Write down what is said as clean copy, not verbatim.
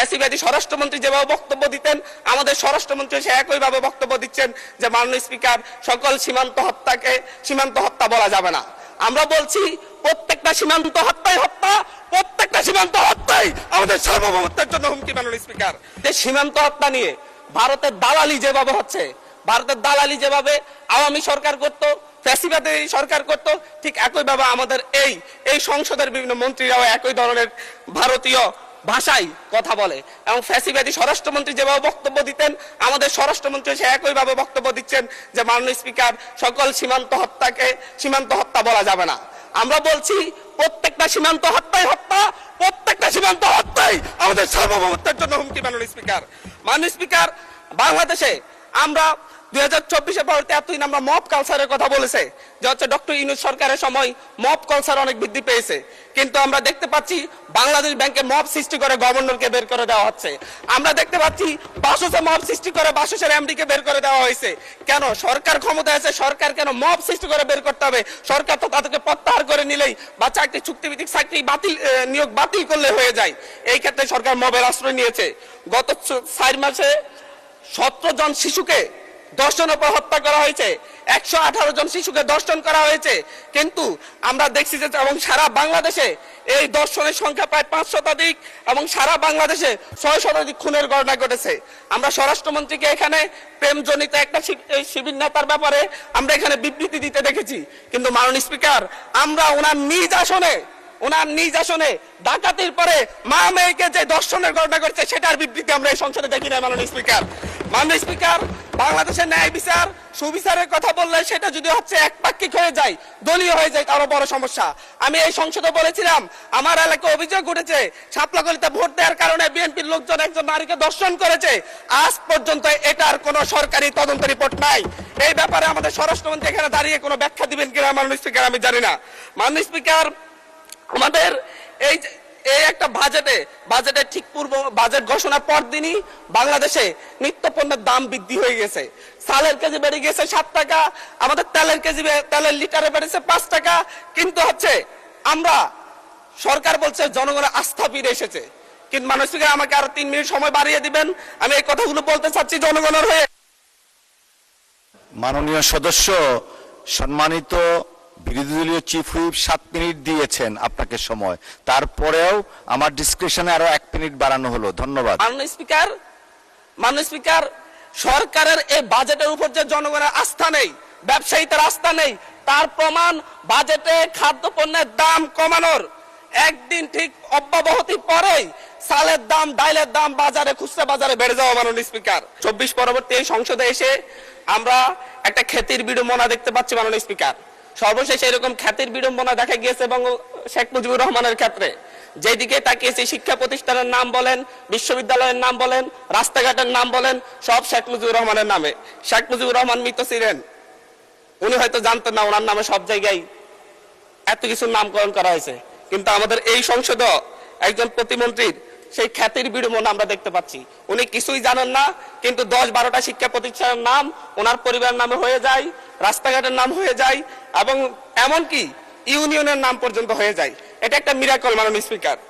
ফ্যাসিবাদী স্বরাষ্ট্রমন্ত্রী যেভাবে বক্তব্য দিতেন, আমাদের স্বরাষ্ট্রমন্ত্রী সে একইভাবে বক্তব্য দিচ্ছেন যে মাননীয় স্পিকার, সকল সীমান্ত হত্যাকে সীমান্ত হত্যা বলা যাবে না। আমরা বলছি প্রত্যেকটা সীমান্ত হত্যাই হত্যা, প্রত্যেকটা সীমান্ত হত্যাই আমাদের সার্বভৌমত্বের জন্য হুমকি। মাননীয় স্পিকার, যে সীমান্ত হত্যা নিয়ে ভারতের দালালি যেভাবে হচ্ছে, ভারতের দালালি যেভাবে আওয়ামী সরকার করতো, ফ্যাসিবাদী সরকার করত, ঠিক একইভাবে আমাদের এই সংসদের বিভিন্ন মন্ত্রীরাও একই ধরনের ভারতীয় ভাষায় কথা বলে। এবং ফ্যাসিবাদী স্বরাষ্ট্রমন্ত্রী যেভাবে বক্তব্য দিতেন, আমাদের স্বরাষ্ট্রমন্ত্রী সে একইভাবে বক্তব্য দিচ্ছেন যে মাননীয় স্পিকার, সকল সীমান্ত হত্যাকে সীমান্ত হত্যা বলা যাবে না। আমরা বলছি প্রত্যেকটা সীমান্ত হত্যাই হত্যা, প্রত্যেকটা সীমান্ত হত্যাই আমাদের সার্বভৌমত্বের জন্য হুমকি। মাননীয় স্পিকার, মাননীয় স্পিকার, বাংলাদেশে আমরা 2024-এর পরবর্তী এতদিন আমরা মব কালচারের কথা বলেছে যে হচ্ছে ডক্টর ইউনূস সরকারের সময় মব কালচার অনেক বৃদ্ধি পেয়েছে, কিন্তু আমরা দেখতে পাচ্ছি বাংলাদেশ ব্যাংকে মব সৃষ্টি করে গভর্নরকে বের করে দেওয়া হচ্ছে। আমরা দেখতে পাচ্ছি বাসসে মব সৃষ্টি করে বাসসের এমডিকে বের করে দেওয়া হয়েছে। কেন? সরকার ক্ষমতায় আছে, সরকার কেন মব সৃষ্টি করে বের করতে হবে? সরকার তো তাদেরকে প্রত্যাহার করে নিলেই বা চাকরি চুক্তিভিত্তিক চাকরি বাতিল, নিয়োগ বাতিল করলে হয়ে যায়। এই ক্ষেত্রে সরকার মবের আশ্রয় নিয়েছে। গত 4 মাসে 17 জন শিশুকে ধর্ষণের পর হত্যা করা হয়েছে, 118 জন শিশুকে ধর্ষণ করা হয়েছে। কিন্তু আমরা দেখছি যে এবং সারা বাংলাদেশে এই ধর্ষণের সংখ্যা প্রায় 5 শতাধিক এবং সারা বাংলাদেশে 6 শতাধিক খুনের ঘটনা ঘটেছে। আমরা স্বরাষ্ট্রমন্ত্রীকে এখানে প্রেমজনিত একটা শিবির নেতার ব্যাপারে আমরা এখানে বিবৃতি দিতে দেখেছি, কিন্তু মাননীয় স্পিকার, আমরা ওনার নিজ আসনে ডাকাতির পরে মা মেয়েকে যে ধর্ষণের ঘটনা ঘটছে সেটার বিবৃতি আমরা এই সংসদে দেখি না। মাননীয় স্পিকার, বাংলাদেশের ন্যায় বিচার সুবিচারের কথা বললে সেটা যদি হচ্ছে একপাক্ষিক হয়ে যায়, দলীয় হয়ে যায়, তারও বড় সমস্যা। আমি এই সংসদে বলেছিলাম আমার এলাকায় অভিযোগ উঠেছে সাপলাকলিতে ভোট দেওয়ার কারণে বিএনপির লোকজন একজন নারীকে ধর্ষণ করেছে। আজ পর্যন্ত এটার কোনো সরকারি তদন্ত রিপোর্ট নাই। এই ব্যাপারে আমাদের স্বরাষ্ট্রমন্ত্রী এখানে দাঁড়িয়ে কোনো ব্যাখ্যা দিবেন কিনা মাননীয় স্পিকার আমি জানি না। মাননীয় স্পিকার, আমাদের এই একটা বাজেটে ঠিক পূর্ব বাজেট ঘোষণার পর দিনই বাংলাদেশে নিত্য পণ্যের দাম বৃদ্ধি হয়ে গেছে। চালের কেজি বেড়ে গেছে 7 টাকা, আমাদের তেলের লিটারে বেড়েছে 5 টাকা। কিন্তু হচ্ছে আমরা সরকার বলছে জনগণের আস্থা ফিরে এসেছে। কিন্তু মাননীয় স্পিকার, আমাকে আরো 3 মিনিট সময় বাড়িয়ে দিবেন, আমি এই কথাগুলো বলতে চাচ্ছি জনগণের হয়ে। মাননীয় সদস্য, সম্মানিত বিরোধী দলীয় চিফ হুইপ 7 মিনিট দিয়েছেন আপনাকে সময়, তারপরেও আমার ডিসক্রিপশনে আরো 1 মিনিট বাড়ানো হলো। ধন্যবাদ। মাননীয় স্পিকার, সরকারের এই বাজেটের উপর যে জনগণের আস্থা নেই, ব্যবসায়ীদের আস্থা নেই, তার প্রমাণ বাজেটে খাদ্যপণ্যের দাম কমানোর একদিন ঠিক অব্যাহতি পরেই চালের দাম, ডাইলের দাম বাজারে, খুচরা বাজারে বেড়ে যাওয়া। মাননীয় স্পিকার, 24 পরবর্তী এই সংসদে এসে আমরা একটা খ্যাতির বিড়ম্বনা দেখতে পাচ্ছি। মাননীয় স্পিকার, সর্বশেষ এরকম খ্যাতির বিড়ম্বনা দেখা গিয়েছে এবং শেখ মুজিবুর রহমানের ক্ষেত্রে যেদিকে তাকিয়েছি, শিক্ষা প্রতিষ্ঠানের নাম বলেন, বিশ্ববিদ্যালয়ের নাম বলেন, রাস্তাঘাটের নাম বলেন, সব শেখ মুজিবুর রহমানের নামে। শেখ মুজিবুর রহমান মৃত ছিলেন, উনি হয়তো জানতেন না ওনার নামে সব জায়গায় এত কিছুর নামকরণ করা হয়েছে। কিন্তু আমাদের এই সংসদ একজন প্রতিমন্ত্রীর সেই খ্যাতির বিড়ম্বনা আমরা দেখতে পাচ্ছি। উনি কিছুই জানেন না, কিন্তু 10-12টা শিক্ষা প্রতিষ্ঠানের নাম ওনার পরিবারের নামে হয়ে যায়, রাস্তাঘাটের নাম হয়ে যায় এবং এমনকি ইউনিয়নের নাম পর্যন্ত হয়ে যায়। এটা একটা মিরাকল। মাননীয় স্পিকার।